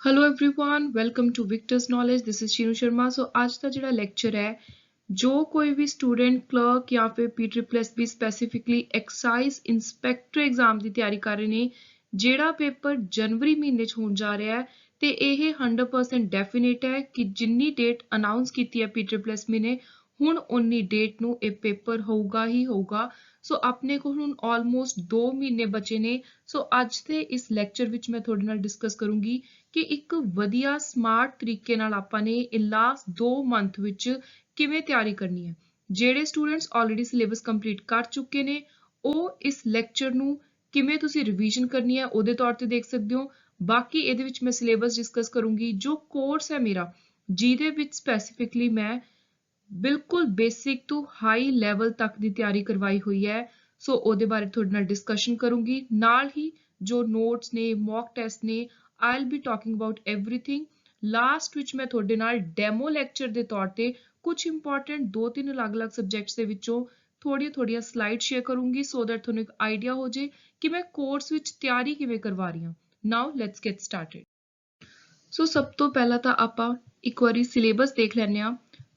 Hello everyone, welcome to victors knowledge. This is Sheenu Sharma. So आज का जो लेक्चर है, जो कोई भी स्टूडेंट क्लर्क या फिर PSSB specifically excise inspector exam की तैयारी कर रहे हैं, ਜਿਹੜਾ पेपर जनवरी महीने होण जा रहा है तो यह 100% डेफिनेट है कि जिन्नी डेट अनाउंस की है PSSB ने हुण उन्नी डेट नूं ये पेपर होगा ही होगा। सो अपने को हुण ऑलमोस्ट 2 महीने बचे ने। सो अज के इस लैक्चर विच मैं तुहाडे नाल डिस्कस करूंगी कि एक वधिया स्मार्ट तरीके नाल आपां ने लास्ट 2 मंथ विच किवें तैयारी करनी है। ਜਿਹੜੇ स्टूडेंट्स ऑलरेडी सिलेबस कंप्लीट कर चुके ने ਉਹ इस लैक्चर नूं किवें तुसीं रिवीजन करनी है ਉਹਦੇ तौर ते देख सकते हो। बाकी ਇਹਦੇ ਵਿੱਚ मैं सिलेबस डिस्कस करूंगी। जो कोर्स है मेरा ਜਿਹਦੇ ਵਿੱਚ स्पैसीफिकली मैं बिल्कुल बेसिक टू हाई लैवल तक की तैयारी करवाई हुई है। सो ਉਹਦੇ बारे थोड़े नाल डिस्कशन करूंगी। नाल ही जो नोट्स ने, मॉक टेस्ट ने, I will be talking about everything. Last विच मैं थोड़े नाल डेमो लैक्चर के तौर पे कुछ इंपॉर्टेंट 2-3 अलग-अलग सब्जैक्ट्स ਦੇ ਵਿੱਚੋਂ थोड़ियां स्लाइड शेयर करूंगी सो दैट ਤੁਹਾਨੂੰ एक आइडिया हो जाए कि मैं कोर्स विच तैयारी किवें करवा रही हूं। Now let's get started. So सब तो पहला ਤਾਂ ਆਪਾਂ ਇੱਕ ਵਾਰੀ ਸਿਲੇਬਸ ਦੇਖ ਲੈਂਦੇ ਹਾਂ।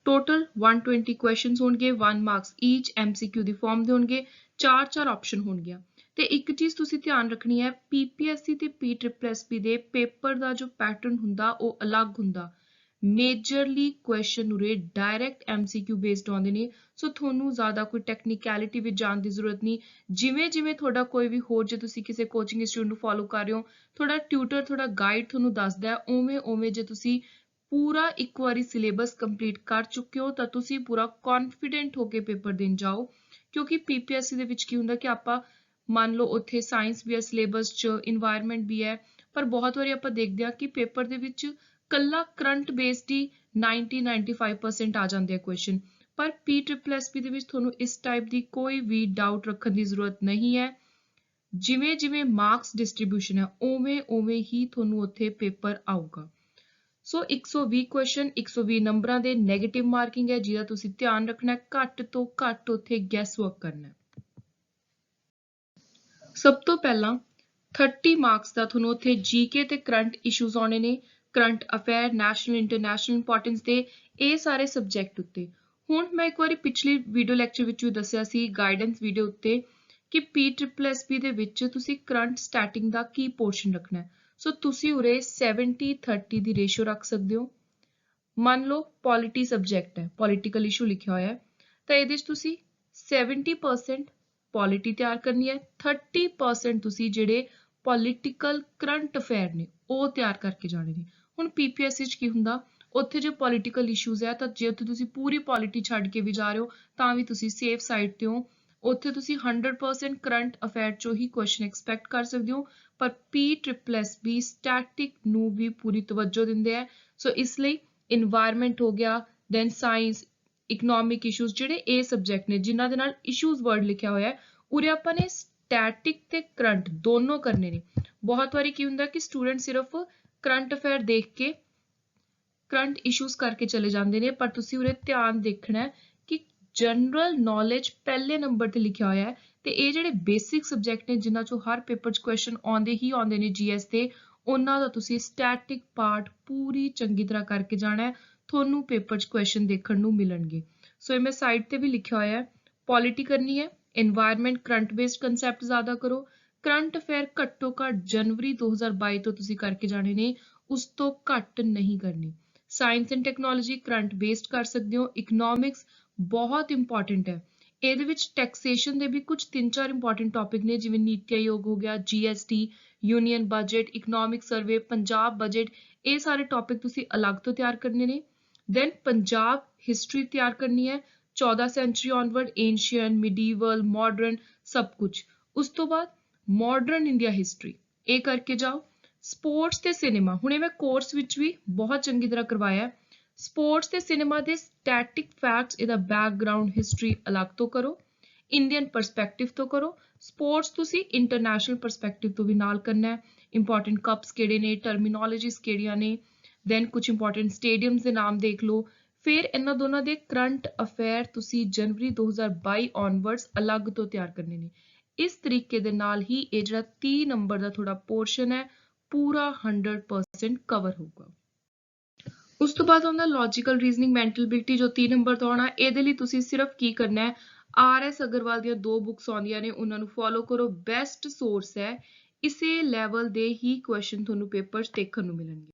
टोटल 120 क्वेश्चंस होंगे, 1 मार्क्स ईच, MCQ ਦੀ ਫਾਰਮ ਦੇ ਹੋਣਗੇ, 4 ऑप्शन होंगे। ਤੇ ਇੱਕ ਚੀਜ਼ ਤੁਸੀਂ ਧਿਆਨ ਰੱਖਣੀ ਹੈ, PPSC ਤੇ PSSB ਦੇ ਪੇਪਰ ਦਾ ਜੋ ਪੈਟਰਨ ਹੁੰਦਾ ਉਹ ਅਲੱਗ ਹੁੰਦਾ। ਮੇਜਰਲੀ ਕੁਐਸਚਨ ਉਰੇ ਡਾਇਰੈਕਟ MCQ ਬੇਸਡ ਆਉਂਦੇ ਨੇ। ਸੋ ਤੁਹਾਨੂੰ ਜ਼ਿਆਦਾ ਕੋਈ ਟੈਕਨੀਕੈਲਿਟੀ ਵਿੱਚ ਜਾਣ ਦੀ ਜ਼ਰੂਰਤ ਨਹੀਂ। ਜਿਵੇਂ ਜਿਵੇਂ ਤੁਹਾਡਾ ਕੋਈ ਵੀ ਹੋਰ, ਜੇ ਤੁਸੀਂ ਕਿਸੇ ਕੋਚਿੰਗ ਇੰਸਟੀਟਿਊਟ ਨੂੰ ਫੋਲੋ ਕਰ ਰਹੇ ਹੋ, ਤੁਹਾਡਾ ਟਿਊਟਰ, ਤੁਹਾਡਾ ਗਾਈਡ ਤੁਹਾਨੂੰ ਦੱਸਦਾ ਹੈ, ਉਵੇਂ ਉਵੇਂ ਜੇ ਤੁਸੀਂ पूरा एक बारी सिलेबस कंप्लीट कर चुके हो तो तुसी पूरा कॉन्फिडेंट होके पेपर देन जाओ। क्योंकि PPSC दे विच की हुंदा कि आपां मान लो उत्थे साइंस भी है सिलेबस च, इन्वायरमेंट भी है, पर बहुत बारी आपां देखदे हां कि पेपर दे विच कल्ला करंट बेस्ड ही 90-95% आ जांदे आ क्वेश्चन। पर PSSB दे विच तुहानूं इस टाइप दी कोई भी डाउट रखण दी जरूरत नहीं है। जिवें जिवें मार्क्स डिस्ट्रीब्यूशन है उवें उवें ही तुहानूं उत्थे पेपर आऊगा। सो 120 क्वेश्चन 120 नंबरां दे नैगेटिव मार्किंग है, जिहदा तुसीं ध्यान रखना है। घट तो घट उत्थे गैस वर्क करना है। सब तो पहला 30 मार्क्स का तुहानूं उत्थे GK ते करंट इशूज आने ने, current affair, national international importance दे, ये सारे सब्जैक्ट उत्ते। हुण मैं एक बारी पिछली वीडियो लैक्चर विच भी दस्सिया सी गाइडेंस वीडियो उत्ते कि PSSB दे विच तुसीं करंट स्टैटिक दा की पोर्शन रखना है। सो तुसी उरे 70-30 ਦੀ ਰੇਸ਼ੋ ਰੱਖ ਸਕਦੇ ਹੋ। ਮੰਨ ਲਓ ਪੋਲਿਟੀ ਸਬਜੈਕਟ ਹੈ, ਪੋਲੀਟੀਕਲ ਇਸ਼ੂ ਲਿਖਿਆ ਹੋਇਆ ਹੈ, ਤਾਂ ਇਹਦੇ 'ਚ ਤੁਸੀਂ 70% ਪੋਲਿਟੀ ਤਿਆਰ ਕਰਨੀ ਹੈ, 30% ਤੁਸੀਂ ਜਿਹੜੇ ਪੋਲੀਟੀਕਲ ਕਰੰਟ ਅਫੇਅਰ ਨੇ ਉਹ ਤਿਆਰ ਕਰਕੇ ਜਾਣੇ ਨੇ। ਹੁਣ PPSC 'ਚ ਕੀ ਹੁੰਦਾ, ਉੱਥੇ ਜੇ ਪੋਲੀਟੀਕਲ ਇਸ਼ੂਜ਼ ਹੈ ਤਾਂ ਜੇ ਉੱਥੇ ਤੁਸੀਂ ਪੂਰੀ ਪੋਲਿਟੀ ਛੱਡ ਕੇ ਵੀ ਜਾ ਰਹੇ ਹੋ ਤਾਂ ਵੀ ਤੁਸੀਂ ਸੇਫ ਸਾਈਡ ਤੇ ਹੋ। ਉੱਥੇ ਤੁਸੀਂ 100% ਕਰੰਟ ਅਫੇਅਰ ਚੋਂ ਹੀ ਕੁਐਸਚਨ ਐਕਸਪੈਕਟ ਕਰ ਸਕਦੇ ਹੋ। पर PSSB स्टैटिक नूं भी पूरी तवज्जो दिंदे है। सो इसलिए इन्वायरमेंट हो गया, दैन साइंस, इकनॉमिक इशूज, जिहड़े ए सब्जैक्ट ने जिन्हां दे नाल इशूज वर्ड लिखिया होया है, उरे आपां ने स्टैटिक ते करंट दोनों करने ने। बहुत बारी की हुंदा कि स्टूडेंट सिर्फ करंट अफेयर देख के करंट इशूज करके चले जाते हैं, पर तुसीं उरे ध्यान देखना है कि जनरल नॉलेज पहले नंबर ते लिखिया होया है। ਤੇ ਇਹ ਜਿਹੜੇ ਬੇਸਿਕ ਸਬਜੈਕਟ ਨੇ ਜਿਨ੍ਹਾਂ ਚੋਂ ਹਰ ਪੇਪਰ 'ਚ ਕੁਐਸਚਨ ਆਉਂਦੇ ਹੀ ਆਉਂਦੇ ਨੇ GS ਤੇ, ਉਹਨਾਂ ਦਾ ਤੁਸੀਂ ਸਟੈਟਿਕ ਪਾਰਟ ਪੂਰੀ ਚੰਗੀ ਤਰ੍ਹਾਂ ਕਰਕੇ ਜਾਣਾ ਹੈ। ਤੁਹਾਨੂੰ ਪੇਪਰ 'ਚ ਕੁਐਸਚਨ ਦੇਖਣ ਨੂੰ ਮਿਲਣਗੇ। ਸੋ ਇਹ ਮੈਂ ਸਾਈਡ ਤੇ ਵੀ ਲਿਖਿਆ ਹੋਇਆ ਹੈ। ਪੋਲਿਟੀ ਕਰਨੀ ਹੈ, ਇਨਵਾਇਰਨਮੈਂਟ, ਕਰੰਟ ਬੇਸਡ ਕਨਸੈਪਟ ਜ਼ਿਆਦਾ ਕਰੋ। ਕਰੰਟ ਅਫੇਅਰ ਘੱਟੋ ਘੱਟ ਜਨਵਰੀ 2022 ਤੋਂ ਤੁਸੀਂ ਕਰਕੇ ਜਾਣੇ ਨੇ, ਉਸ ਤੋਂ ਘੱਟ ਨਹੀਂ ਕਰਨੀ। Science and technology current based ਕਰ ਸਕਦੇ ਹੋ। ਇਕਨੋਮਿਕਸ ਬਹੁਤ ਇੰਪੋਰਟੈਂਟ ਹੈ। ਇਹਦੇ ਵਿੱਚ ਟੈਕਸੇਸ਼ਨ ਦੇ ਵੀ ਕੁਝ 3-4 ਇੰਪੋਰਟੈਂਟ ਟੌਪਿਕ ਨੇ, ਜਿਵੇਂ ਨੀਤੀ ਆਯੋਗ ਹੋ ਗਿਆ, GST, union budget, economic survey, Punjab budget, ਇਹ ਸਾਰੇ ਟੌਪਿਕ ਤੁਸੀਂ ਅਲੱਗ ਤੋਂ ਤਿਆਰ ਕਰਨੇ ਨੇ। ਦੈਨ ਪੰਜਾਬ ਹਿਸਟਰੀ ਤਿਆਰ ਕਰਨੀ ਹੈ, 14 ਸੈਂਚੁਰੀ ਔਨਵਰਡ, ਏਂਸ਼ੀਅਨ, ਮਿਡੀਵਲ, ਮਾਡਰਨ, ਸਭ ਕੁਝ। ਉਸ ਤੋਂ ਬਾਅਦ ਮਾਡਰਨ ਇੰਡੀਆ ਹਿਸਟਰੀ, ਇਹ ਕਰਕੇ ਜਾਓ। ਸਪੋਰਟਸ ਤੇ ਸਿਨੇਮਾ, ਹੁਣੇ ਮੈਂ ਕੋਰਸ ਵਿੱਚ ਵੀ ਬਹੁਤ ਚੰਗੀ ਤਰ੍ਹਾਂ ਕਰਵਾਇਆ ਹੈ। ਸਪੋਰਟਸ ਤੇ ਸਿਨੇਮਾ ਦੇ ਸਟੈਟਿਕ ਫੈਕਟਸ, ਇਹਦਾ ਬੈਕਗਰਾਊਂਡ ਹਿਸਟਰੀ ਅਲੱਗ ਤੋਂ ਕਰੋ। ਇੰਡੀਅਨ ਪਰਸਪੈਕਟਿਵ ਤੋਂ ਕਰੋ। ਸਪੋਰਟਸ ਤੁਸੀਂ ਇੰਟਰਨੈਸ਼ਨਲ ਪਰਸਪੈਕਟਿਵ ਤੋਂ ਵੀ ਨਾਲ ਕਰਨਾ ਹੈ। ਇੰਪੋਰਟੈਂਟ ਕੱਪਸ ਕਿਹੜੇ ਨੇ, ਟਰਮੀਨੋਲੋਜੀਜ਼ ਕਿਹੜੀਆਂ ਨੇ, ਦੈਨ ਕੁਝ ਇੰਪੋਰਟੈਂਟ ਸਟੇਡੀਅਮਸ ਦੇ ਨਾਮ ਦੇਖ ਲਓ। ਫਿਰ ਇਹਨਾਂ ਦੋਨਾਂ ਦੇ ਕਰੰਟ ਅਫੇਅਰ ਤੁਸੀਂ ਜਨਵਰੀ 2022 ਔਨਵਰਡਸ ਅਲੱਗ ਤੋਂ ਤਿਆਰ ਕਰਨੇ ਨੇ। ਇਸ ਤਰੀਕੇ ਦੇ ਨਾਲ ਹੀ ਇਹ ਜਿਹੜਾ 30 ਨੰਬਰ ਦਾ ਤੁਹਾਡਾ ਪੋਰਸ਼ਨ ਹੈ ਪੂਰਾ 100% ਕਵਰ ਹੋਊਗਾ। ਉਸ ਤੋਂ ਬਾਅਦ ਆਉਂਦਾ ਲੌਜੀਕਲ ਰੀਜ਼ਨਿੰਗ ਮੈਂਟਲ ਐਬਿਲਿਟੀ ਜੋ 30 ਨੰਬਰ ਤੋਂ ਆਉਣਾ। ਇਹਦੇ ਲਈ ਤੁਸੀਂ ਸਿਰਫ ਕੀ ਕਰਨਾ ਹੈ, RS ਅਗਰਵਾਲ ਦੀਆਂ 2 ਬੁੱਕਸ ਆਉਂਦੀਆਂ ਨੇ, ਉਹਨਾਂ ਨੂੰ ਫੋਲੋ ਕਰੋ। ਬੈਸਟ ਸੋਰਸ ਹੈ, ਇਸੇ ਲੈਵਲ ਦੇ ਹੀ ਕੁਐਸਚਨ ਤੁਹਾਨੂੰ ਪੇਪਰ 'ਚ ਦੇਖਣ ਨੂੰ ਮਿਲਣਗੇ।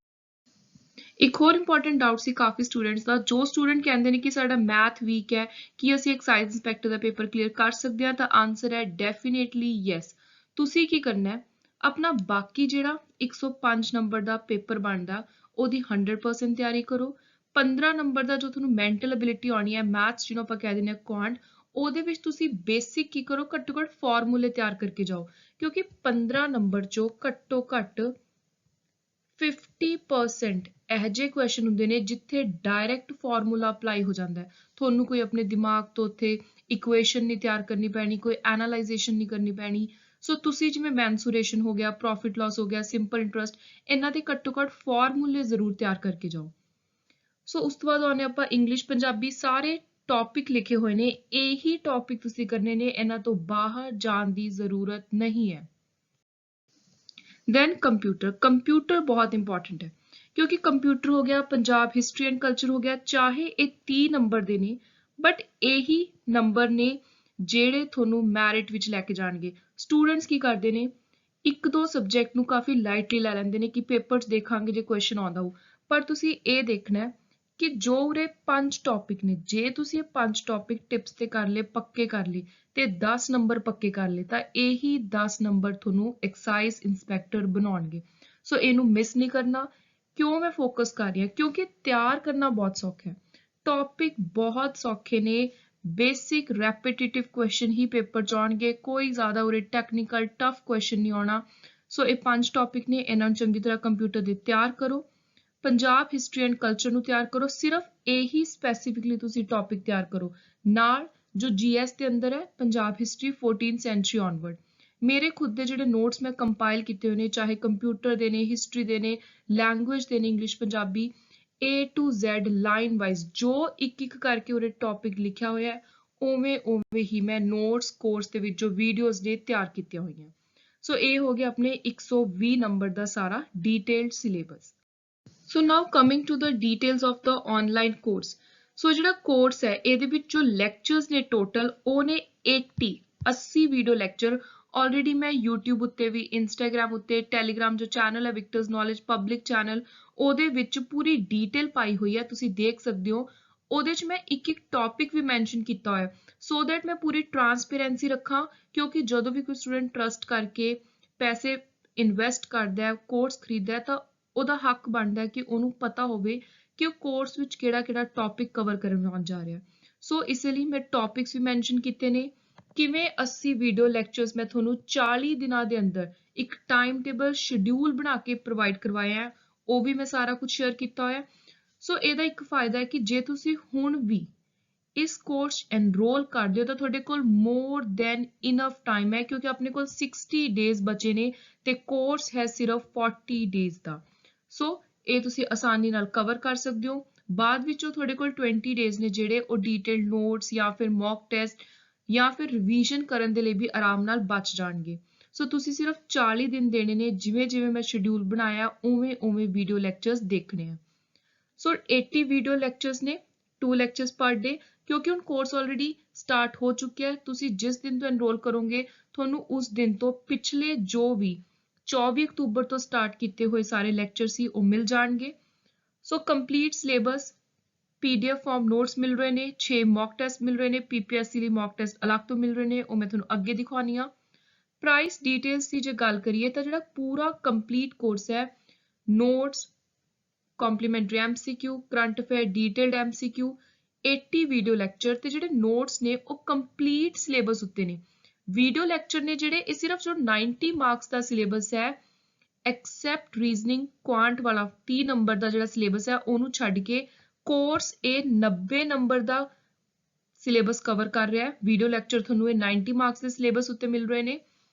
ਇੱਕ ਹੋਰ ਇੰਪੋਰਟੈਂਟ ਡਾਊਟ ਸੀ ਕਾਫੀ ਸਟੂਡੈਂਟਸ ਦਾ, ਜੋ ਸਟੂਡੈਂਟ ਕਹਿੰਦੇ ਨੇ ਕਿ ਸਾਡਾ ਮੈਥ ਵੀਕ ਹੈ, ਕੀ ਅਸੀਂ ਐਕਸਾਈਜ਼ ਇੰਸਪੈਕਟਰ ਦਾ ਪੇਪਰ ਕਲੀਅਰ ਕਰ ਸਕਦੇ ਹਾਂ? ਤਾਂ ਆਨਸਰ ਹੈ ਡੈਫੀਨੇਟਲੀ ਯੈਸ। ਤੁਸੀਂ ਕੀ ਕਰਨਾ ਹੈ, ਆਪਣਾ ਬਾਕੀ ਜਿਹੜਾ 105 ਨੰਬਰ ਦਾ ਪੇਪਰ ਬਣਦਾ ਉਹਦੀ 100% ਤਿਆਰੀ ਕਰੋ। 15 ਨੰਬਰ ਦਾ ਜੋ ਤੁਹਾਨੂੰ ਮੈਂਟਲ ਐਬਿਲਿਟੀ ਆਉਣੀ ਹੈ, ਮੈਥਸ ਜਿਹਨੂੰ ਆਪਾਂ ਕਹਿ ਦਿੰਦੇ ਹਾਂ ਕੁਆਂਟ, ਉਹਦੇ ਵਿੱਚ ਤੁਸੀਂ ਬੇਸਿਕ ਕੀ ਕਰੋ, ਘੱਟੋ ਘੱਟ ਫਾਰਮੂਲੇ ਤਿਆਰ ਕਰਕੇ ਜਾਓ, ਕਿਉਂਕਿ 15 ਨੰਬਰ 'ਚੋਂ ਘੱਟੋ ਘੱਟ 50% ਇਹੋ ਜਿਹੇ ਕੁਐਸਚਨ ਹੁੰਦੇ ਨੇ ਜਿੱਥੇ ਡਾਇਰੈਕਟ ਫਾਰਮੂਲਾ ਅਪਲਾਈ ਹੋ ਜਾਂਦਾ ਹੈ। ਤੁਹਾਨੂੰ ਕੋਈ ਆਪਣੇ ਦਿਮਾਗ ਤੋਂ ਉੱਥੇ ਇਕੁਏਸ਼ਨ ਨਹੀਂ ਤਿਆਰ ਕਰਨੀ ਪੈਣੀ, ਕੋਈ ਐਨਾਲਾਈਜੇਸ਼ਨ ਨਹੀਂ ਕਰਨੀ ਪੈਣੀ। ਸੋ ਤੁਸੀਂ ਜਿਵੇਂ ਮੈਂਸੂਰੇਸ਼ਨ ਹੋ ਗਿਆ, ਪ੍ਰੋਫਿਟ ਲਾਸ ਹੋ ਗਿਆ, ਸਿੰਪਲ ਇੰਟਰਸਟ, ਇਹਨਾਂ ਦੇ ਘੱਟੋ ਘੱਟ ਫਾਰਮੂਲੇ ਜ਼ਰੂਰ ਤਿਆਰ ਕਰਕੇ ਜਾਓ। ਸੋ ਉਸ ਤੋਂ ਬਾਅਦ ਆਉਂਦੇ ਆਪਾਂ ਇੰਗਲਿਸ਼ ਪੰਜਾਬੀ। ਸਾਰੇ ਟੌਪਿਕ ਲਿਖੇ ਹੋਏ ਨੇ, ਇਹੀ ਟੌਪਿਕ ਤੁਸੀਂ ਕਰਨੇ ਨੇ, ਇਹਨਾਂ ਤੋਂ ਬਾਹਰ ਜਾਣ ਦੀ ਜ਼ਰੂਰਤ ਨਹੀਂ ਹੈ। ਦੈਨ ਕੰਪਿਊਟਰ ਬਹੁਤ ਇੰਪੋਰਟੈਂਟ ਹੈ, ਕਿਉਂਕਿ ਕੰਪਿਊਟਰ ਹੋ ਗਿਆ, ਪੰਜਾਬ ਹਿਸਟਰੀ ਐਂਡ ਕਲਚਰ ਹੋ ਗਿਆ, ਚਾਹੇ ਇਹ 30 ਨੰਬਰ ਦੇ ਨੇ, ਬਟ ਇਹੀ ਨੰਬਰ ਨੇ ਜਿਹੜੇ ਤੁਹਾਨੂੰ ਮੈਰਿਟ ਵਿੱਚ ਲੈ ਕੇ ਜਾਣਗੇ। ਸਟੂਡੈਂਟਸ ਕੀ ਕਰਦੇ ਨੇ, 1-2 ਸਬਜੈਕਟ ਨੂੰ ਕਾਫੀ ਲਾਈਟਲੀ ਲੈ ਲੈਂਦੇ ਨੇ ਕਿ ਪੇਪਰ 'ਚ ਦੇਖਾਂਗੇ ਜੇ ਕੁਐਸਚਨ ਆਉਂਦਾ ਹੋ, ਪਰ ਤੁਸੀਂ ਇਹ ਦੇਖਣਾ ਕਿ ਜੋ ਉਰੇ 5 ਟੌਪਿਕ ਨੇ, ਜੇ ਤੁਸੀਂ ਇਹ 5 ਟੌਪਿਕ ਟਿਪਸ ਤੇ ਕਰ ਲਏ, ਪੱਕੇ ਕਰ ਲਏ ਤੇ 10 ਨੰਬਰ ਪੱਕੇ ਕਰ ਲਏ, ਤਾਂ ਇਹੀ 10 ਨੰਬਰ ਤੁਹਾਨੂੰ ਐਕਸਾਈਜ਼ ਇੰਸਪੈਕਟਰ ਬਣਾਉਣਗੇ। ਸੋ ਇਹਨੂੰ ਮਿਸ ਨਹੀਂ ਕਰਨਾ। ਕਿਉਂ ਮੈਂ ਫੋਕਸ ਕਰ ਰਹੀ ਹਾਂ, ਕਿਉਂਕਿ ਤਿਆਰ ਕਰਨਾ ਬਹੁਤ ਸੌਖਾ ਹੈ, ਟੌਪਿਕ ਬਹੁਤ ਸੌਖੇ ਨੇ, ਬੇਸਿਕ ਰੈਪੀਟੀਟਿਵ ਕੁਐਸਚਨ ਹੀ ਪੇਪਰ 'ਚ ਆਉਣਗੇ, ਕੋਈ ਜ਼ਿਆਦਾ ਉਰੇ ਟੈਕਨੀਕਲ ਟਫ ਕੁਐਸਚਨ ਨਹੀਂ ਆਉਣਾ। ਸੋ ਇਹ 5 ਟੌਪਿਕ ਨੇ, ਇਹਨਾਂ ਨੂੰ ਚੰਗੀ ਤਰ੍ਹਾਂ ਕੰਪਿਊਟਰ ਦੇ ਤਿਆਰ ਕਰੋ। ਪੰਜਾਬ ਹਿਸਟਰੀ ਐਂਡ ਕਲਚਰ ਨੂੰ ਤਿਆਰ ਕਰੋ, ਸਿਰਫ ਇਹੀ ਸਪੈਸੀਫਿਕਲੀ ਤੁਸੀਂ ਟੌਪਿਕ ਤਿਆਰ ਕਰੋ, ਨਾਲ ਜੋ GS ਦੇ ਅੰਦਰ ਹੈ Punjab history 14th sanctuary onward. ਮੇਰੇ ਖੁਦ ਦੇ ਜਿਹੜੇ ਨੋਟਸ ਮੈਂ ਕੰਪਾਈਲ ਕੀਤੇ ਹੋਏ ਨੇ, ਚਾਹੇ ਕੰਪਿਊਟਰ ਦੇ ਨੇ, ਹਿਸਟਰੀ ਦੇ ਨੇ, ਲੈਂਗੁਏਜ ਦੇ ਨੇ, English Punjabi, A to Z line wise ਜੋ ਇੱਕ ਕਰਕੇ ਉਹਦੇ ਟੌਪਿਕ ਲਿਖਿਆ ਹੋਇਆ ਹੈ, ਉਵੇਂ ਹੀ ਮੈਂ ਨੋਟਸ ਕੋਰਸ ਦੇ ਵਿੱਚ ਜੋ ਵੀਡੀਓਜ਼ ਨੇ ਤਿਆਰ ਕੀਤੀਆਂ ਹੋਈਆਂ। ਸੋ ਇਹ ਹੋ ਗਿਆ ਆਪਣੇ 120 ਨੰਬਰ ਦਾ ਸਾਰਾ detailed syllabus. So now coming to the details of the online course. So ਜਿਹੜਾ ਕੋਰਸ ਹੈ ਇਹਦੇ ਵਿੱਚ ਜੋ ਲੈਕਚਰਸ ਨੇ ਟੋਟਲ ਉਹ ਨੇ 80 ਵੀਡੀਓ ਲੈਕਚਰ। ਆਲਰੇਡੀ ਮੈਂ YouTube ਉੱਤੇ ਵੀ, ਇੰਸਟਾਗ੍ਰਾਮ ਉੱਤੇ, ਟੈਲੀਗ੍ਰਾਮ ਜੋ ਚੈਨਲ ਹੈ ਵਿਕਟਰਸ ਨੌਲੇਜ ਪਬਲਿਕ ਚੈਨਲ, ਉਹਦੇ ਵਿੱਚ ਪੂਰੀ ਡੀਟੇਲ ਪਾਈ ਹੋਈ ਹੈ, ਤੁਸੀਂ ਦੇਖ ਸਕਦੇ ਹੋ। ਉਹਦੇ 'ਚ ਮੈਂ ਇੱਕ ਟੌਪਿਕ ਵੀ ਮੈਂਸ਼ਨ ਕੀਤਾ ਹੋਇਆ, ਸੋ ਦੈਟ ਮੈਂ ਪੂਰੀ ਟਰਾਂਸਪੇਰੈਂਸੀ ਰੱਖਾਂ, ਕਿਉਂਕਿ ਜਦੋਂ ਵੀ ਕੋਈ ਸਟੂਡੈਂਟ ਟਰਸਟ ਕਰਕੇ ਪੈਸੇ ਇਨਵੈਸਟ ਕਰਦਾ ਹੈ, ਕੋਰਸ ਖਰੀਦਦਾ ਹੈ, ਤਾਂ ਉਹਦਾ ਹੱਕ ਬਣਦਾ ਹੈ ਕਿ ਉਹਨੂੰ ਪਤਾ ਹੋਵੇ ਕਿ ਉਹ ਕੋਰਸ ਵਿੱਚ ਕਿਹੜਾ ਟੌਪਿਕ ਕਵਰ ਕਰਨ ਜਾ ਰਿਹਾ। ਸੋ ਇਸ ਲਈ ਮੈਂ ਟੌਪਿਕਸ ਵੀ ਮੈਂਸ਼ਨ ਕੀਤੇ ਨੇ। ਕਿਵੇਂ 80 ਵੀਡੀਓ ਲੈਕਚਰਸ ਮੈਂ ਤੁਹਾਨੂੰ 40 ਦਿਨਾਂ ਦੇ ਅੰਦਰ ਇੱਕ ਟਾਈਮ ਟੇਬਲ ਸ਼ਡਿਊਲ ਬਣਾ ਕੇ ਪ੍ਰੋਵਾਈਡ ਕਰਵਾਇਆ ਹੈ, ਉਹ ਵੀ ਮੈਂ ਸਾਰਾ ਕੁਝ ਸ਼ੇਅਰ ਕੀਤਾ ਹੋਇਆ। ਸੋ ਇਹਦਾ ਇੱਕ ਫਾਇਦਾ ਹੈ ਕਿ ਜੇ ਤੁਸੀਂ ਹੁਣ ਵੀ ਇਸ ਕੋਰਸ ਐਨਰੋਲ ਕਰਦੇ ਹੋ ਤਾਂ ਤੁਹਾਡੇ ਕੋਲ ਮੋਰ ਦੈਨ ਇਨਫ ਟਾਈਮ ਹੈ, ਕਿਉਂਕਿ ਆਪਣੇ ਕੋਲ 60 ਡੇਜ਼ ਬਚੇ ਨੇ ਤੇ ਕੋਰਸ ਹੈ ਸਿਰਫ 40 ਡੇਜ਼ ਦਾ। ਸੋ ਇਹ ਤੁਸੀਂ ਆਸਾਨੀ ਨਾਲ ਕਵਰ ਕਰ ਸਕਦੇ ਹੋ। ਬਾਅਦ ਵਿੱਚੋਂ ਤੁਹਾਡੇ ਕੋਲ 20 ਡੇਜ਼ ਨੇ ਜਿਹੜੇ ਉਹ ਡੀਟੇਲਡ ਨੋਟਸ ਜਾਂ ਫਿਰ ਮੌਕ ਟੈਸਟ ਜਾਂ ਫਿਰ ਰਿਵੀਜ਼ਨ ਕਰਨ ਦੇ ਲਈ ਵੀ ਆਰਾਮ ਨਾਲ ਬਚ ਜਾਣਗੇ। ਸੋ ਤੁਸੀਂ ਸਿਰਫ 40 ਦਿਨ ਦੇਣੇ ਨੇ, ਜਿਵੇਂ ਮੈਂ ਸ਼ਡਿਊਲ ਬਣਾਇਆ ਉਵੇਂ ਵੀਡੀਓ ਲੈਕਚਰਸ ਦੇਖਣੇ ਆ। ਸੋ 80 ਵੀਡੀਓ ਲੈਕਚਰਸ ਨੇ, 2 ਲੈਕਚਰਸ ਪਰ ਡੇ, ਕਿਉਂਕਿ ਹੁਣ ਕੋਰਸ ਆਲਰੇਡੀ ਸਟਾਰਟ ਹੋ ਚੁੱਕਿਆ ਹੈ। ਤੁਸੀਂ ਜਿਸ ਦਿਨ ਤੋਂ ਐਨਰੋਲ ਕਰੋਗੇ ਤੁਹਾਨੂੰ ਉਸ ਦਿਨ ਤੋਂ ਪਿਛਲੇ ਜੋ ਵੀ 24 ਅਕਤੂਬਰ ਤੋਂ ਸਟਾਰਟ ਕੀਤੇ ਹੋਏ ਸਾਰੇ ਲੈਕਚਰ ਸੀ ਉਹ ਮਿਲ ਜਾਣਗੇ। So complete syllabus, PDF form notes ਮਿਲ ਰਹੇ ਨੇ, 6 ਮੌਕ ਟੈਸਟ ਮਿਲ ਰਹੇ ਨੇ, PPSC ਲਈ ਮੌਕ ਟੈਸਟ ਅਲੱਗ ਤੋਂ ਮਿਲ ਰਹੇ ਨੇ, ਉਹ ਮੈਂ ਤੁਹਾਨੂੰ ਅੱਗੇ ਦਿਖਾਉਣੀ ਆ। ਪ੍ਰਾਈਸ ਡੀਟੇਲਸ ਦੀ ਜੇ ਗੱਲ ਕਰੀਏ ਤਾਂ ਜਿਹੜਾ ਪੂਰਾ ਕੰਪਲੀਟ ਕੋਰਸ ਹੈ, notes, complimentary MCQ, current affair, detailed MCQ, 80 video lecture ਤੇ ਜਿਹੜੇ ਨੋਟਸ ਨੇ ਉਹ ਕੰਪਲੀਟ ਸਿਲੇਬਸ ਉੱਤੇ ਨੇ। ਵੀਡੀਓ ਲੈਕਚਰ ਨੇ ਜਿਹੜੇ ਇਹ ਸਿਰਫ ਜੋ 90 ਮਾਰਕਸ ਦਾ ਸਿਲੇਬਸ ਹੈ, ਐਕਸੈਪਟ ਰੀਜ਼ਨਿੰਗ ਕੁਆਂਟ ਵਾਲਾ 30 ਨੰਬਰ ਦਾ ਜਿਹੜਾ ਸਿਲੇਬਸ ਹੈ ਉਹਨੂੰ ਛੱਡ ਕੇ ਕੋਰਸ ਇਹ 90 ਨੰਬਰ ਦਾ ਸਿਲੇਬਸ ਕਵਰ ਕਰ ਰਿਹਾ ਹੈ। ਵੀਡੀਓ ਲੈਕਚਰ ਤੁਹਾਨੂੰ ਇਹ 90 ਮਾਰਕਸ ਦੇ ਸਿਲੇਬਸ ਉੱਤੇ ਮਿਲ ਰਹੇ ਨੇ,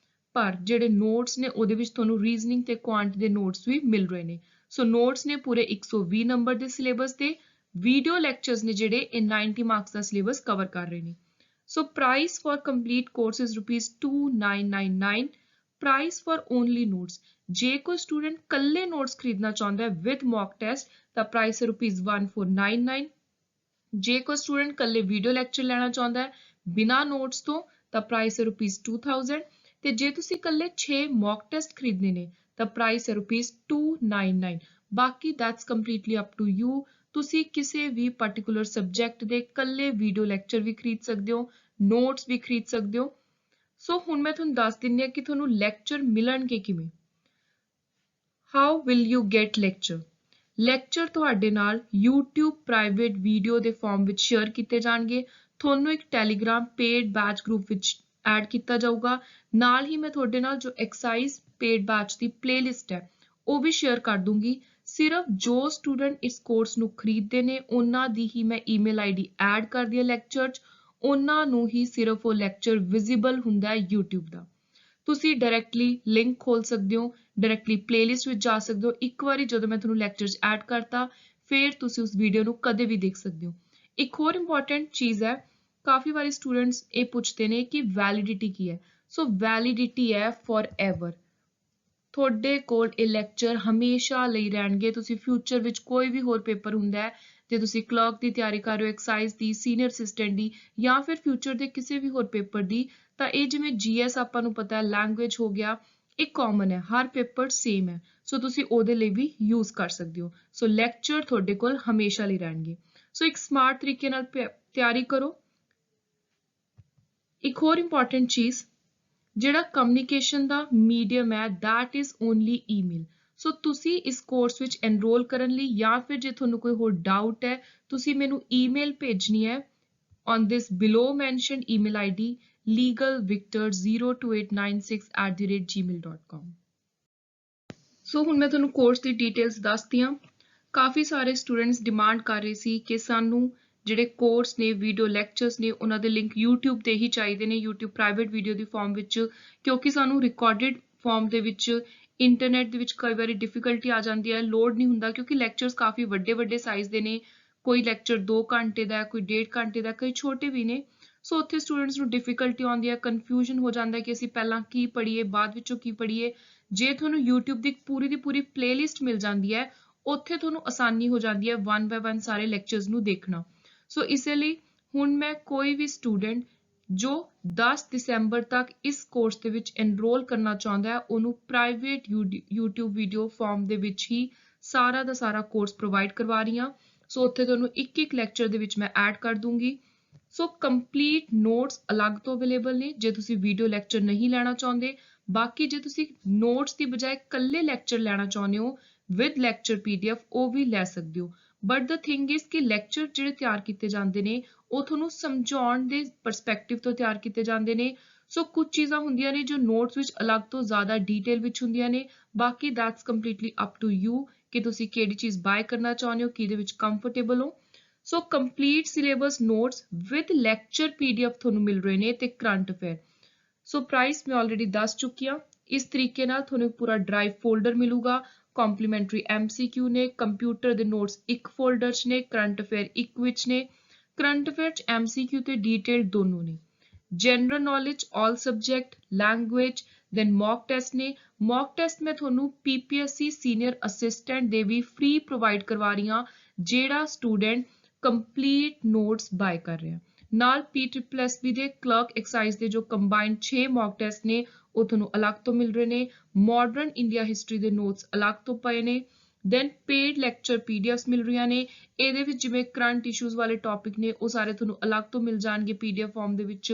ਪਰ ਜਿਹੜੇ ਨੋਟਸ ਨੇ ਉਹਦੇ ਵਿੱਚ ਤੁਹਾਨੂੰ ਰੀਜ਼ਨਿੰਗ ਤੇ ਕੁਆਂਟ ਦੇ ਨੋਟਸ ਵੀ ਮਿਲ ਰਹੇ ਨੇ। ਸੋ ਨੋਟਸ ਨੇ ਪੂਰੇ 120 ਨੰਬਰ ਦੇ ਸਿਲੇਬਸ ਤੇ, ਵੀਡੀਓ ਲੈਕਚਰਸ ਨੇ ਜਿਹੜੇ ਇਹ 90 ਮਾਰਕਸ ਦਾ ਸਿਲੇਬਸ ਕਵਰ ਕਰ ਰਹੇ ਨੇ। So price for complete course is ₹2999, price for only notes. ਜੇ ਕੋਈ ਸਟੂਡੈਂਟ ਕੱਲੇ ਨੋਟਸ ਖਰੀਦਣਾ ਚਾਹੁੰਦਾ ਹੈ ਵਿਦ ਮੌਕ ਟੈਸਟ ਤਾਂ ਪ੍ਰਾਈਸ ਹੈ ₹1499। ਜੇ ਕੋਈ ਸਟੂਡੈਂਟ ਕੱਲੇ ਵੀਡੀਓ ਲੈਕਚਰ ਲੈਣਾ ਚਾਹੁੰਦਾ ਹੈ ਬਿਨਾਂ ਨੋਟਸ ਤੋਂ ਤਾਂ ਪ੍ਰਾਈਸ ਹੈ ₹2000 ਤੇ ਜੇ ਤੁਸੀਂ ਕੱਲੇ 6 ਮੌਕ ਟੈਸਟ ਖਰੀਦਣੇ ਨੇ ਤਾਂ ਪ੍ਰਾਈਸ ਹੈ ₹299। ਬਾਕੀ that's completely up to you. ਤੁਸੀਂ ਕਿਸੇ ਵੀ ਪਾਰਟਿਕੂਲਰ ਸਬਜੈਕਟ ਦੇ ਕੱਲੇ ਵੀਡੀਓ ਲੈਕਚਰ ਵੀ ਖਰੀਦ ਸਕਦੇ ਹੋ, ਨੋਟਸ ਵੀ ਖਰੀਦ ਸਕਦੇ ਹੋ। ਸੋ ਹੁਣ ਮੈਂ ਤੁਹਾਨੂੰ ਦੱਸ ਦਿੰਦੀ ਹਾਂ ਕਿ ਤੁਹਾਨੂੰ ਲੈਕਚਰ ਮਿਲਣਗੇ ਕਿਵੇਂ। How will you get lecture? Lecture ਤੁਹਾਡੇ ਨਾਲ YouTube ਪ੍ਰਾਈਵੇਟ ਵੀਡੀਓ ਦੇ ਫਾਰਮ ਵਿੱਚ ਸ਼ੇਅਰ ਕੀਤੇ ਜਾਣਗੇ। ਤੁਹਾਨੂੰ ਇੱਕ ਟੈਲੀਗ੍ਰਾਮ ਪੇਡ ਬੈਚ ਗਰੁੱਪ ਵਿੱਚ ਐਡ ਕੀਤਾ ਜਾਊਗਾ। ਨਾਲ ਹੀ ਮੈਂ ਤੁਹਾਡੇ ਨਾਲ ਜੋ ਐਕਸਾਈਜ਼ ਪੇਡ ਬੈਚ ਦੀ ਪਲੇਲਿਸਟ ਹੈ ਉਹ ਵੀ ਸ਼ੇਅਰ ਕਰ ਦੂੰਗੀ। ਸਿਰਫ ਜੋ ਸਟੂਡੈਂਟ ਇਸ ਕੋਰਸ ਨੂੰ ਖਰੀਦਦੇ ਨੇ ਉਹਨਾਂ ਦੀ ਹੀ ਮੈਂ ਈਮੇਲ ਆਈਡੀ ਐਡ ਕਰਦੀ ਹਾਂ ਲੈਕਚਰ 'ਚ, ਉਹਨਾਂ ਨੂੰ ਹੀ ਸਿਰਫ ਉਹ ਲੈਕਚਰ ਵਿਜ਼ੀਬਲ ਹੁੰਦਾ ਹੈ YouTube ਦਾ। ਤੁਸੀਂ ਡਾਇਰੈਕਟਲੀ ਲਿੰਕ ਖੋਲ ਸਕਦੇ ਹੋ, ਡਾਇਰੈਕਟਲੀ ਪਲੇਲਿਸਟ ਵਿੱਚ ਜਾ ਸਕਦੇ ਹੋ। ਇੱਕ ਵਾਰੀ ਜਦੋਂ ਮੈਂ ਤੁਹਾਨੂੰ ਲੈਕਚਰ 'ਚ ਐਡ ਕਰਤਾ ਫਿਰ ਤੁਸੀਂ ਉਸ ਵੀਡੀਓ ਨੂੰ ਕਦੇ ਵੀ ਦੇਖ ਸਕਦੇ ਹੋ। ਇੱਕ ਹੋਰ ਇੰਪੋਰਟੈਂਟ ਚੀਜ਼ ਹੈ, ਕਾਫੀ ਵਾਰੀ ਸਟੂਡੈਂਟਸ ਇਹ ਪੁੱਛਦੇ ਨੇ ਕਿ ਵੈਲਿਡਿਟੀ ਕੀ ਹੈ। ਸੋ ਵੈਲਿਡਿਟੀ ਹੈ ਫॉर ਐਵਰ। ਤੁਹਾਡੇ ਕੋਲ ਇਹ ਲੈਕਚਰ ਹਮੇਸ਼ਾ ਲਈ ਰਹਿਣਗੇ। ਤੁਸੀਂ ਫਿਊਚਰ ਵਿੱਚ ਕੋਈ ਵੀ ਹੋਰ ਪੇਪਰ ਹੁੰਦਾ ਹੈ, ਜੇ ਤੁਸੀਂ ਕਲਰਕ ਦੀ ਤਿਆਰੀ ਕਰ ਰਹੇ ਹੋ, ਐਕਸਾਈਜ਼ ਦੀ, ਸੀਨੀਅਰ ਅਸਿਸਟੈਂਟ ਦੀ ਜਾਂ ਫਿਰ ਫਿਊਚਰ ਦੇ ਕਿਸੇ ਵੀ ਹੋਰ ਪੇਪਰ ਦੀ, ਤਾਂ ਇਹ ਜਿਵੇਂ GS ਆਪਾਂ ਨੂੰ ਪਤਾ ਹੈ ਲੈਂਗੁਏਜ ਹੋ ਗਿਆ, ਇਹ ਕਾਮਨ ਹੈ, ਹਰ ਪੇਪਰ ਸੇਮ ਹੈ। ਸੋ ਤੁਸੀਂ ਉਹਦੇ ਲਈ ਵੀ ਯੂਜ਼ ਕਰ ਸਕਦੇ ਹੋ। ਸੋ ਲੈਕਚਰ ਤੁਹਾਡੇ ਕੋਲ ਹਮੇਸ਼ਾ ਲਈ ਰਹਿਣਗੇ। ਸੋ ਇੱਕ ਸਮਾਰਟ ਤਰੀਕੇ ਨਾਲ ਤਿਆਰੀ ਕਰੋ। ਇੱਕ ਹੋਰ ਇੰਪੋਰਟੈਂਟ ਚੀਜ਼, ਜਿਹੜਾ ਕਮਿਊਨੀਕੇਸ਼ਨ ਦਾ ਮੀਡੀਅਮ ਹੈ ਦੈਟ ਇਜ਼ ਓਨਲੀ ਈਮੇਲ। ਸੋ ਤੁਸੀਂ ਇਸ ਕੋਰਸ ਵਿੱਚ ਐਨਰੋਲ ਕਰਨ ਲਈ ਜਾਂ ਫਿਰ ਜੇ ਤੁਹਾਨੂੰ ਕੋਈ ਹੋਰ ਡਾਊਟ ਹੈ ਤੁਸੀਂ ਮੈਨੂੰ ਈਮੇਲ ਭੇਜਣੀ ਹੈ on this below mentioned email ID legalvictor02896@gmail.com। ਸੋ ਹੁਣ ਮੈਂ ਤੁਹਾਨੂੰ ਕੋਰਸ ਦੀ ਡਿਟੇਲਸ ਦੱਸਦੀ ਹਾਂ। ਕਾਫੀ ਸਾਰੇ ਸਟੂਡੈਂਟਸ ਡਿਮਾਂਡ ਕਰ ਰਹੇ ਸੀ ਕਿ ਸਾਨੂੰ ਜਿਹੜੇ ਕੋਰਸ ਨੇ, ਵੀਡੀਓ ਲੈਕਚਰਸ ਨੇ, ਉਹਨਾਂ ਦੇ ਲਿੰਕ YouTube ਤੇ ਹੀ ਚਾਹੀਦੇ ਨੇ, YouTube ਪ੍ਰਾਈਵੇਟ ਵੀਡੀਓ ਦੀ ਫਾਰਮ ਵਿੱਚ, ਕਿਉਂਕਿ ਸਾਨੂੰ ਰਿਕਾਰਡਡ ਫਾਰਮ ਦੇ ਵਿੱਚ ਇੰਟਰਨੈਟ ਦੇ ਵਿੱਚ ਕਈ ਵਾਰੀ ਡਿਫਿਕਲਟੀ ਆ ਜਾਂਦੀ ਹੈ, ਲੋਡ ਨਹੀਂ ਹੁੰਦਾ ਕਿਉਂਕਿ ਲੈਕਚਰਸ ਕਾਫੀ ਵੱਡੇ ਵੱਡੇ ਸਾਈਜ਼ ਦੇ ਨੇ। ਕੋਈ ਲੈਕਚਰ 2 ਘੰਟੇ ਦਾ, ਕੋਈ 1.5 ਘੰਟੇ ਦਾ, ਕਈ ਛੋਟੇ ਵੀ ਨੇ। ਸੋ ਉੱਥੇ ਸਟੂਡੈਂਟਸ ਨੂੰ ਡਿਫਿਕਲਟੀ ਆਉਂਦੀ ਹੈ, ਕਨਫਿਊਜ਼ਨ ਹੋ ਜਾਂਦਾ ਕਿ ਅਸੀਂ ਪਹਿਲਾਂ ਕੀ ਪੜ੍ਹੀਏ, ਬਾਅਦ ਵਿੱਚੋਂ ਕੀ ਪੜ੍ਹੀਏ। ਜੇ ਤੁਹਾਨੂੰ YouTube ਦੀ ਪੂਰੀ ਪਲੇਲਿਸਟ ਮਿਲ ਜਾਂਦੀ ਹੈ, ਉੱਥੇ ਤੁਹਾਨੂੰ ਆਸਾਨੀ ਹੋ ਜਾਂਦੀ ਹੈ 1 by 1 ਸਾਰੇ ਲੈਕਚਰਸ ਨੂੰ ਦੇਖਣਾ। ਸੋ ਇਸੇ ਲਈ ਹੁਣ ਮੈਂ ਕੋਈ ਵੀ ਸਟੂਡੈਂਟ ਜੋ 10 ਦਸੰਬਰ ਤੱਕ ਇਸ ਕੋਰਸ ਦੇ ਵਿੱਚ ਐਨਰੋਲ ਕਰਨਾ ਚਾਹੁੰਦਾ ਹੈ ਉਹਨੂੰ ਪ੍ਰਾਈਵੇਟ YouTube ਵੀਡੀਓ ਫਾਰਮ ਦੇ ਵਿੱਚ ਹੀ ਸਾਰਾ ਦਾ ਸਾਰਾ ਕੋਰਸ ਪ੍ਰੋਵਾਈਡ ਕਰਵਾ ਰਹੀ ਹਾਂ। ਸੋ ਉੱਥੇ ਤੁਹਾਨੂੰ ਇੱਕ ਲੈਕਚਰ ਦੇ ਵਿੱਚ ਮੈਂ ਐਡ ਕਰ ਦੂੰਗੀ। ਸੋ ਕੰਪਲੀਟ ਨੋਟਸ ਅਲੱਗ ਤੋਂ ਅਵੇਲੇਬਲ ਨੇ ਜੇ ਤੁਸੀਂ ਵੀਡੀਓ ਲੈਕਚਰ ਨਹੀਂ ਲੈਣਾ ਚਾਹੁੰਦੇ। ਬਾਕੀ ਜੇ ਤੁਸੀਂ ਨੋਟਸ ਦੀ ਬਜਾਏ ਇਕੱਲੇ ਲੈਕਚਰ ਲੈਣਾ ਚਾਹੁੰਦੇ ਹੋ ਵਿਦ ਲੈਕਚਰ PDF ਉਹ ਵੀ ਲੈ ਸਕਦੇ ਹੋ। ਬਟ ਦ ਥਿੰਗ ਇਜ਼ ਕਿ ਲੈਕਚਰ ਜਿਹੜੇ ਤਿਆਰ ਕੀਤੇ ਜਾਂਦੇ ਨੇ ਉਹ ਤੁਹਾਨੂੰ ਸਮਝਾਉਣ ਦੇ ਪਰਸਪੈਕਟਿਵ ਤੋਂ ਤਿਆਰ ਕੀਤੇ ਜਾਂਦੇ ਨੇ। ਸੋ ਕੁਝ ਚੀਜ਼ਾਂ ਹੁੰਦੀਆਂ ਨੇ ਜੋ ਨੋਟਸ ਵਿੱਚ ਅਲੱਗ ਤੋਂ ਜ਼ਿਆਦਾ ਡੀਟੇਲ ਵਿੱਚ ਹੁੰਦੀਆਂ ਨੇ। ਬਾਕੀ that's completely up to you ਕਿ ਤੁਸੀਂ ਕਿਹੜੀ ਚੀਜ਼ ਬਾਏ ਕਰਨਾ ਚਾਹੁੰਦੇ ਹੋ, ਕਿਹਦੇ ਵਿੱਚ ਕੰਫਰਟੇਬਲ ਹੋ। So complete syllabus notes with lecture PDF ਤੁਹਾਨੂੰ ਮਿਲ ਰਹੇ ਨੇ ਤੇ ਕਰੰਟ ਅਫੇਅਰ। ਸੋ ਪ੍ਰਾਈਸ ਮੈਂ ਆਲਰੇਡੀ ਦੱਸ ਚੁੱਕੀ ਹਾਂ। ਇਸ ਤਰੀਕੇ ਨਾਲ ਤੁਹਾਨੂੰ ਪੂਰਾ ਡਰਾਈਵ ਫੋਲਡਰ ਮਿਲੂਗਾ। ਕੰਪਲੀਮੈਂਟਰੀ MCQ ਨੇ, ਕੰਪਿਊਟਰ ਦੇ ਨੋਟਸ ਇੱਕ ਫੋਲਡਰ 'ਚ ਨੇ, ਕਰੰਟ ਅਫੇਅਰ ਇੱਕ ਵਿੱਚ ਨੇ। ਕਰੰਟ ਅਫੇਅਰ 'ਚ MCQ ਤੇ ਡੀਟੇਲ ਦੋਨੋਂ ਨੇ। General knowledge all subject, language, then mock test ਨੇ। ਮੌਕ ਟੈਸਟ ਮੈਂ ਤੁਹਾਨੂੰ PPSC ਸੀਨੀਅਰ ਅਸਿਸਟੈਂਟ ਦੇ ਵੀ ਫ੍ਰੀ ਪ੍ਰੋਵਾਈਡ ਕਰਵਾ ਰਹੀ ਹਾਂ ਜਿਹੜਾ ਸਟੂਡੈਂਟ ਕੰਪਲੀਟ ਨੋਟਸ ਬਾਏ ਕਰ ਰਿਹਾ। ਨਾਲ PSSB ਦੇ ਕਲਰਕ ਐਕਸਾਈਜ਼ ਦੇ ਜੋ ਕੰਬਾਈਨਡ 6 ਮੌਕ ਟੈਸਟ ਨੇ ਉਹ ਤੁਹਾਨੂੰ ਅਲੱਗ ਤੋਂ ਮਿਲ ਰਹੇ ਨੇ। ਮਾਡਰਨ ਇੰਡੀਆ ਹਿਸਟਰੀ ਦੇ ਨੋਟਸ ਅਲੱਗ ਤੋਂ ਪਏ ਨੇ। ਦੈਨ ਪੇਡ ਲੈਕਚਰ PDFs ਮਿਲ ਰਹੀਆਂ ਨੇ। ਇਹਦੇ ਵਿੱਚ ਜਿਵੇਂ ਕਰੰਟ ਇਸ਼ੂਜ਼ ਵਾਲੇ ਟੌਪਿਕ ਨੇ ਉਹ ਸਾਰੇ ਤੁਹਾਨੂੰ ਅਲੱਗ ਤੋਂ ਮਿਲ ਜਾਣਗੇ PDF ਫਾਰਮ ਦੇ ਵਿੱਚ।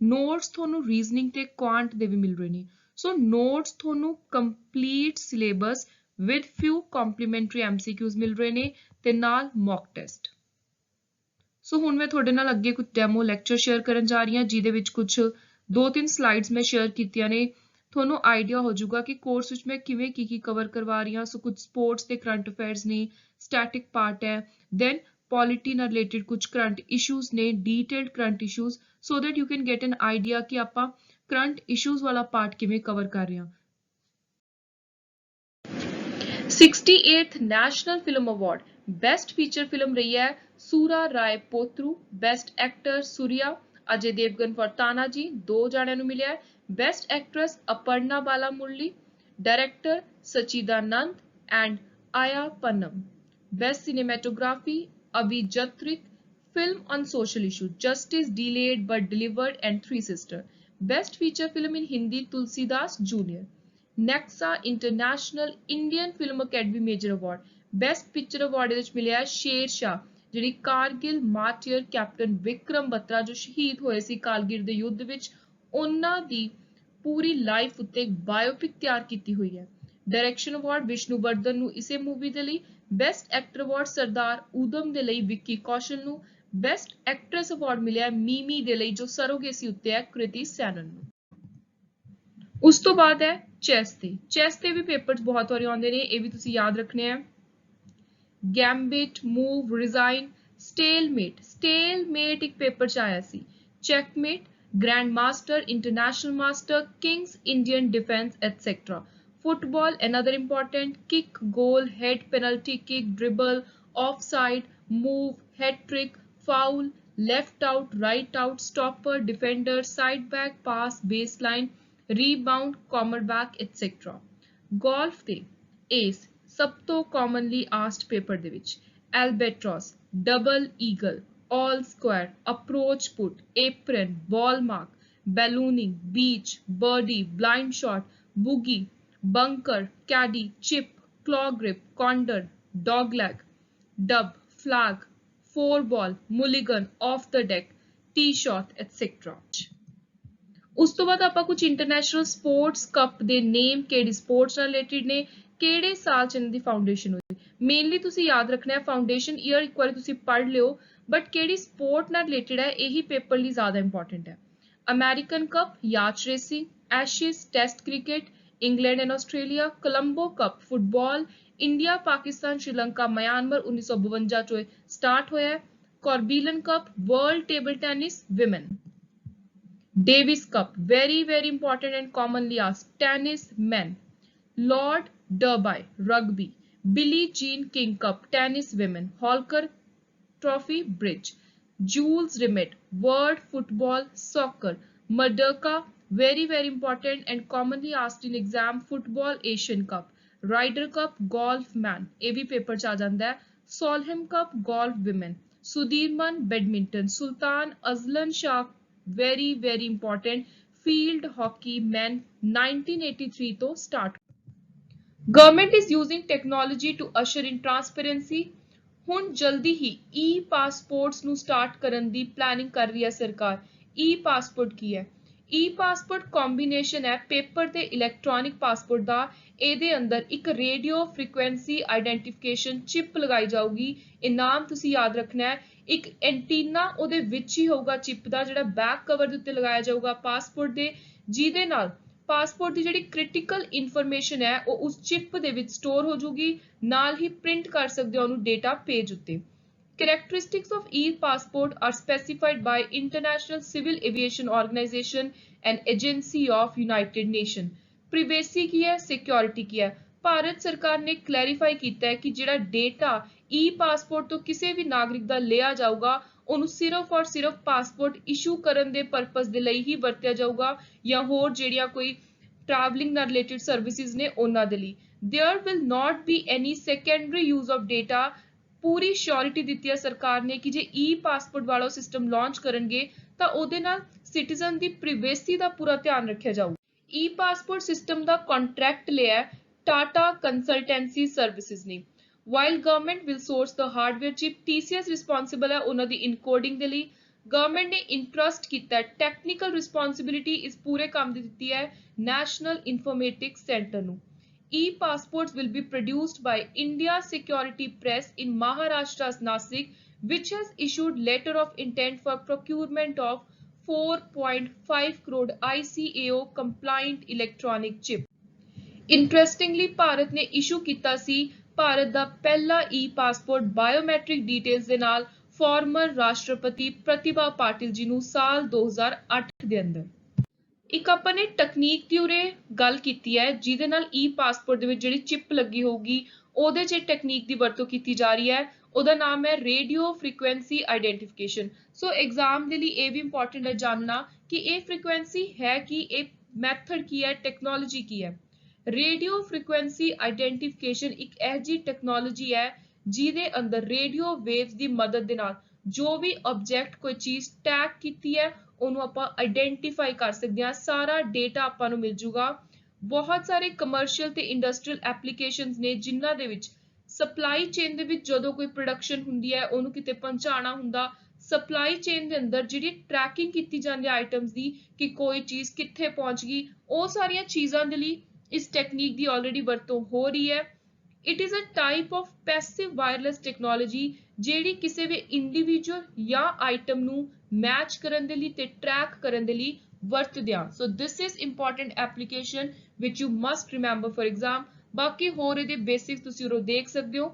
ਨੋਟਸ ਤੁਹਾਨੂੰ ਰੀਜ਼ਨਿੰਗ ਤੇ ਕੁਆਂਟ ਦੇ ਵੀ ਮਿਲ ਰਹੇ ਨੇ। ਸੋ ਨੋਟਸ ਤੁਹਾਨੂੰ complete syllabus with ਫਿਊ complimentary MCQs ਮਿਲ ਰਹੇ ਨੇ ਤੇ ਨਾਲ ਮੌਕ ਟੈਸਟ। ਸੋ ਹੁਣ ਮੈਂ ਤੁਹਾਡੇ ਨਾਲ ਅੱਗੇ ਕੁਝ ਡੈਮੋ ਲੈਕਚਰ ਸ਼ੇਅਰ ਕਰਨ ਜਾ ਰਹੀ ਹਾਂ ਜਿਹਦੇ ਵਿੱਚ ਕੁਝ 2-3 ਸਲਾਈਡਸ ਮੈਂ ਸ਼ੇਅਰ ਕੀਤੀਆਂ ਨੇ। ਤੁਹਾਨੂੰ ਆਈਡੀਆ ਹੋ ਜਾਊਗਾ ਕਿ ਕੋਰਸ ਵਿੱਚ ਮੈਂ ਕਿਵੇਂ ਕੀ ਕਵਰ ਕਰਵਾ ਰਹੀ ਹਾਂ। ਸੋ ਕੁਝ ਸਪੋਰਟਸ ਤੇ ਕਰੰਟ ਅਫੇਅਰਸ ਨੇ, ਸਟੈਟਿਕ ਪਾਰਟ ਹੈ, ਦੈਨ ਪੋਲਿਟੀ ਨਾਲ ਰਿਲੇਟਡ ਕੁਝ ਕਰੰਟ ਇਸ਼ੂਜ਼ ਨੇ, detailed current issues, so that you can get an idea ਕਿ ਆਪਾਂ ਕਰੰਟ ਇਸ਼ੂਜ਼ ਵਾਲਾ ਪਾਰਟ ਕਿਵੇਂ ਕਵਰ ਕਰ ਰਹੇ ਹਾਂ। 68th national film award best feature film ਰਹੀ ਹੈ Soorarai Pottru. Best actor Suriya, Ajay Devgn for Tanhaji 2 ਜਾਣਿਆਂ ਨੂੰ ਮਿਲਿਆ ਹੈ। Best actress Aparna Bala Murli, Director Sachidanand and Aya Pannam. Best Cinematography Abhi Jatrik. Film on social issue Justice Delayed but Delivered and Three Sister. Best Feature Film in Hindi Tulsidas Jr. Nexa International Indian Film Academy Major Award. Best Picture Award ਇਹਦੇ ਵਿੱਚ ਮਿਲਿਆ ਸ਼ੇਰ ਸ਼ਾਹ ਜਿਹੜੀ Kargil ਮਾਰਟੀਅਰ captain Vikram Batra ਜੋ ਸ਼ਹੀਦ ਹੋਏ ਸੀ ਕਾਰਗਿਲ ਦੇ ਯੁੱਧ ਵਿੱਚ ਉਹਨਾਂ ਦੀ ਪੂਰੀ ਲਾਈਫ ਉੱਤੇ ਇੱਕ ਬਾਇਓਪਿਕ ਤਿਆਰ ਕੀਤੀ ਹੋਈ ਹੈ ਡਾਇਰੈਕਸ਼ਨ ਅਵਾਰਡ ਵਿਸ਼ਨੂੰ ਵਰਧਨ ਨੂੰ ਇਸੇ ਮੂਵੀ ਦੇ ਲਈ best actor award Sardar Udham ਦੇ ਲਈ ਵਿੱਕੀ ਕੌਸ਼ਲ ਨੂੰ ਬੈਸਟ ਐਕਟਰੈਸ ਅਵਾਰਡ ਮਿਲਿਆ ਮੀਮੀ ਦੇ ਲਈ ਜੋ ਸਰੋਗੇਸੀ ਉੱਤੇ ਹੈ ਕ੍ਰਿਤੀ ਸੈਨਨ ਨੂੰ ਉਸ ਤੋਂ ਬਾਅਦ ਹੈ ਚੈਸ ਤੇ ਵੀ ਪੇਪਰਸ ਬਹੁਤ ਵਾਰੀ ਆਉਂਦੇ ਨੇ ਇਹ ਵੀ ਤੁਸੀਂ ਯਾਦ ਰੱਖਣੇ ਆ ਗੈਂਬਿਟ ਮੂਵ ਰਿਜ਼ਾਈਨ ਸਟੇਲਮੇਟ ਇੱਕ ਪੇਪਰ ਚ ਆਇਆ ਸੀ checkmate grandmaster international master kings Indian defence etcetera football another important kick goal head penalty kick dribble offside move head trick foul left out right out stopper defender side back pass baseline rebound cornerback etc golf ਤੇ ace ਸਭ ਤੋਂ commonly asked paper ਦੇ ਵਿੱਚ albatross double eagle all square approach put apron ball mark ballooning beach birdie blind shot boogie bunker, caddy, chip, claw grip, condor, dogleg, dub, flag, four ball, mulligan, off the deck, tee shot, etc. ਉਸ ਤੋਂ ਬਾਅਦ ਆਪਾਂ ਕੁਝ international sports cup ਦੇ ਨੇਮ ਕਿਹੜੀ sports ਨਾਲ related ਨੇ ਕਿਹੜੇ ਸਾਲ ਚ ਇਹਨਾਂ ਦੀ ਫਾਊਂਡੇਸ਼ਨ ਹੋਈ ਮੇਨਲੀ ਤੁਸੀਂ ਯਾਦ ਰੱਖਣਾ ਹੈ ਫਾਊਂਡੇਸ਼ਨ ਈਅਰ ਇੱਕ ਵਾਰੀ ਤੁਸੀਂ ਪੜ੍ਹ ਲਿਓ ਬਟ ਕਿਹੜੀ ਸਪੋਰਟ ਨਾਲ ਰਿਲੇਟਡ ਹੈ ਇਹੀ ਪੇਪਰ ਲਈ ਜ਼ਿਆਦਾ ਇੰਪੋਰਟੈਂਟ ਹੈ American cup yacht racing Ashes test cricket England and Australia Colombo cup football India Pakistan Sri Lanka Myanmar 1952 चो स्टार्ट होया है Corbillon cup world table tennis women Davis cup very important and commonly asked tennis men Lord Derby rugby Billie Jean King cup tennis women Holkar trophy bridge Jules Rimet world football soccer Merdeka very important and commonly asked in exam football Asian Cup Ryder Cup golf man ਇਹ ਵੀ paper ਚ ਆ ਜਾਂਦਾ ਹੈ Solheim Cup golf women Sudirman badminton Sultan Azlan Shah very important field hockey men 1983 ਤੋਂ start government is using technology to usher in transparency ਹੁਣ ਜਲਦੀ ਹੀ e-passports ਨੂੰ start ਕਰਨ ਦੀ ਪਲੈਨਿੰਗ ਕਰ ਰਹੀ ਹੈ ਸਰਕਾਰ e-passport ਕੀ ਹੈ ई-पासपोर्ट कॉम्बिनेशन है पेपर ते इलैक्ट्रॉनिक पासपोर्ट दा ਇਹਦੇ ਅੰਦਰ ਇੱਕ ਰੇਡੀਓ ਫ੍ਰੀਕੁਐਂਸੀ ਆਈਡੈਂਟੀਫਿਕੇਸ਼ਨ ਚਿਪ ਲਗਾਈ ਜਾਊਗੀ ਇਹ ਨਾਮ ਤੁਸੀਂ ਯਾਦ ਰੱਖਣਾ ਹੈ ਇੱਕ ਐਂਟੀਨਾ ਉਹਦੇ ਵਿੱਚ ਹੀ ਹੋਊਗਾ ਚਿਪ ਦਾ ਜਿਹੜਾ ਬੈਕ ਕਵਰ ਦੇ ਉੱਤੇ ਲਗਾਇਆ ਜਾਊਗਾ ਪਾਸਪੋਰਟ ਦੇ ਜਿਹਦੇ ਨਾਲ ਪਾਸਪੋਰਟ ਦੀ ਜਿਹੜੀ ਕ੍ਰਿਟੀਕਲ ਇਨਫੋਰਮੇਸ਼ਨ ਹੈ ਉਹ ਉਸ ਚਿਪ ਦੇ ਵਿੱਚ ਸਟੋਰ ਹੋ ਜਾਊਗੀ ਨਾਲ ਹੀ ਪ੍ਰਿੰਟ ਕਰ ਸਕਦੇ ਹੋ ਉਹਨੂੰ ਡਾਟਾ ਪੇਜ ਉੱਤੇ Characteristics of e-passport are specified by International Civil Aviation Organization and Agency of United Nations. Privacy ਕੀ ਹੈ security ਕੀ ਹੈ ਭਾਰਤ ਸਰਕਾਰ ਨੇ ਕਲੈਰੀਫਾਈ ਕੀਤਾ ਹੈ ਕਿ ਜਿਹੜਾ ਡੇਟਾ e-passport ਤੋਂ ਕਿਸੇ ਵੀ ਨਾਗਰਿਕ ਦਾ ਲਿਆ ਜਾਊਗਾ ਉਹਨੂੰ ਸਿਰਫ ਔਰ ਸਿਰਫ ਪਾਸਪੋਰਟ ਇਸ਼ੂ ਕਰਨ ਦੇ ਪਰਪਸ ਦੇ ਲਈ ਹੀ ਵਰਤਿਆ ਜਾਊਗਾ ਜਾਂ ਹੋਰ ਜਿਹੜੀਆਂ ਕੋਈ traveling ਨਾਲ ਰਿਲੇਟਡ ਸਰਵਿਸਿਜ਼ ਨੇ ਉਹਨਾਂ ਦੇ ਲਈ there will not be any secondary use of data Puri surety ਦਿੱਤੀ ਹੈ ਸਰਕਾਰ ਨੇ ਕਿ ਜੇ e-ਪਾਸਪੋਰਟ ਵਾਲਾ ਸਿਸਟਮ ਲਾਂਚ ਕਰਨਗੇ ਤਾਂ ਉਹਦੇ ਨਾਲ ਸਿਟੀਜ਼ਨ ਦੀ ਪ੍ਰਾਈਵੇਸੀ ਦਾ ਪੂਰਾ ਧਿਆਨ ਰੱਖਿਆ ਜਾਊਗਾ e-ਪਾਸਪੋਰਟ ਸਿਸਟਮ ਦਾ ਕੰਟਰੈਕਟ ਲਿਆ ਟਾਟਾ ਕੰਸਲਟੈਂਸੀ ਸਰਵਿਸਿਜ਼ ਨੇ while government will source the hardware chip TCS responsible ਹੈ ਉਹਨਾਂ ਦੀ ਇਨਕੋਡਿੰਗ ਦੇ ਲਈ ਗਵਰਨਮੈਂਟ ਨੇ ਇੰਟਰਸਟ ਕੀਤਾ ਟੈਕਨੀਕਲ ਰਿਸਪੌਂਸਿਬਿਲਿਟੀ ਇਸ ਪੂਰੇ ਕੰਮ ਦੀ ਦਿੱਤੀ ਹੈ ਨੈਸ਼ਨਲ ਇਨਫੋਰਮੈਟਿਕਸ ਸੈਂਟਰ ਨੂੰ E-passports will be produced by India Security Press in Maharashtra's Nasik, which has issued letter of intent for procurement of 4.5 crore ICAO compliant electronic chip. Interestingly, Bharat ਨੇ issue ਕੀਤਾ ਸੀ ਭਾਰਤ ਦਾ ਪਹਿਲਾ e-passport biometric details ਦੇ ਨਾਲ former ਰਾਸ਼ਟਰਪਤੀ ਪ੍ਰਤਿਭਾ ਪਾਟਿਲ ਜੀ ਨੂੰ ਸਾਲ 2008 ਦੇ ਅੰਦਰ ਇੱਕ ਆਪਾਂ ਨੇ ਟੈਕਨੀਕ ਦੀ ਉਰੇ ਗੱਲ ਕੀਤੀ ਹੈ ਜਿਹਦੇ ਨਾਲ e-ਪਾਸਪੋਰਟ ਦੇ ਵਿੱਚ ਜਿਹੜੀ ਚਿਪ ਲੱਗੀ ਹੋਊਗੀ ਉਹਦੇ 'ਚ ਟੈਕਨੀਕ ਦੀ ਵਰਤੋਂ ਕੀਤੀ ਜਾ ਰਹੀ ਹੈ ਉਹਦਾ ਨਾਮ ਹੈ ਰੇਡੀਓ ਫ੍ਰੀਕੁਐਂਸੀ ਆਈਡੈਂਟੀਫਿਕੇਸ਼ਨ ਸੋ ਐਗਜ਼ਾਮ ਦੇ ਲਈ ਇਹ ਵੀ ਇੰਪੋਰਟੈਂਟ ਹੈ ਜਾਣਨਾ ਕਿ ਇਹ ਫ੍ਰੀਕੁਐਂਸੀ ਹੈ ਕਿ ਇਹ ਮੈਥਡ ਕੀ ਹੈ ਟੈਕਨੋਲੋਜੀ ਕੀ ਹੈ ਰੇਡੀਓ ਫ੍ਰੀਕੁਐਂਸੀ ਆਈਡੈਂਟੀਫਿਕੇਸ਼ਨ ਇੱਕ ਇਹੋ ਜਿਹੀ ਟੈਕਨੋਲੋਜੀ ਹੈ ਜਿਹਦੇ ਅੰਦਰ ਰੇਡੀਓ ਵੇਵਸ ਦੀ ਮਦਦ ਦੇ ਨਾਲ ਜੋ ਵੀ ਆਬਜੈਕਟ ਕੋਈ ਚੀਜ਼ ਟੈਗ ਕੀਤੀ ਹੈ ਉਹਨੂੰ ਆਪਾਂ ਆਈਡੈਂਟੀਫਾਈ ਕਰ ਸਕਦੇ ਹਾਂ, ਸਾਰਾ ਡੇਟਾ ਆਪਾਂ ਨੂੰ ਮਿਲ ਜੂਗਾ। ਬਹੁਤ ਸਾਰੇ ਕਮਰਸ਼ੀਅਲ ਤੇ ਇੰਡਸਟਰੀਅਲ ਐਪਲੀਕੇਸ਼ਨਸ ਨੇ ਜਿਨ੍ਹਾਂ ਦੇ ਵਿੱਚ ਸਪਲਾਈ ਚੇਨ ਦੇ ਵਿੱਚ ਜਦੋਂ ਕੋਈ ਪ੍ਰੋਡਕਸ਼ਨ ਹੁੰਦੀ ਹੈ ਉਹਨੂੰ ਕਿਤੇ ਪਹੁੰਚਾਉਣਾ ਹੁੰਦਾ, ਸਪਲਾਈ ਚੇਨ ਦੇ ਅੰਦਰ ਜਿਹੜੀ ਟਰੈਕਿੰਗ ਕੀਤੀ ਜਾਂਦੀ ਹੈ ਆਈਟਮਸ ਦੀ ਕਿ ਕੋਈ ਚੀਜ਼ ਕਿੱਥੇ ਪਹੁੰਚ ਗਈ, ਉਹ ਸਾਰੀਆਂ ਚੀਜ਼ਾਂ ਦੇ ਲਈ ਇਸ ਟੈਕਨੀਕ ਦੀ ਆਲਰੇਡੀ ਵਰਤੋਂ ਹੋ ਰਹੀ ਹੈ। It is a type of passive wireless technology ਜਿਹੜੀ ਕਿਸੇ ਵੀ ਇੰਡੀਵਿਜੂਅਲ ਜਾਂ ਆਈਟਮ ਨੂੰ ਮੈਚ ਕਰਨ ਦੇ ਲਈ ਤੇ ਟਰੈਕ ਕਰਨ ਦੇ ਲਈ ਵਰਤਦੇ ਹਾਂ। So this is important application which you must remember for exam. ਬਾਕੀ ਹੋਰ ਇਹਦੇ ਬੇਸਿਕਸ ਤੁਸੀਂ ਉਰੋਂ ਦੇਖ ਸਕਦੇ ਹੋ।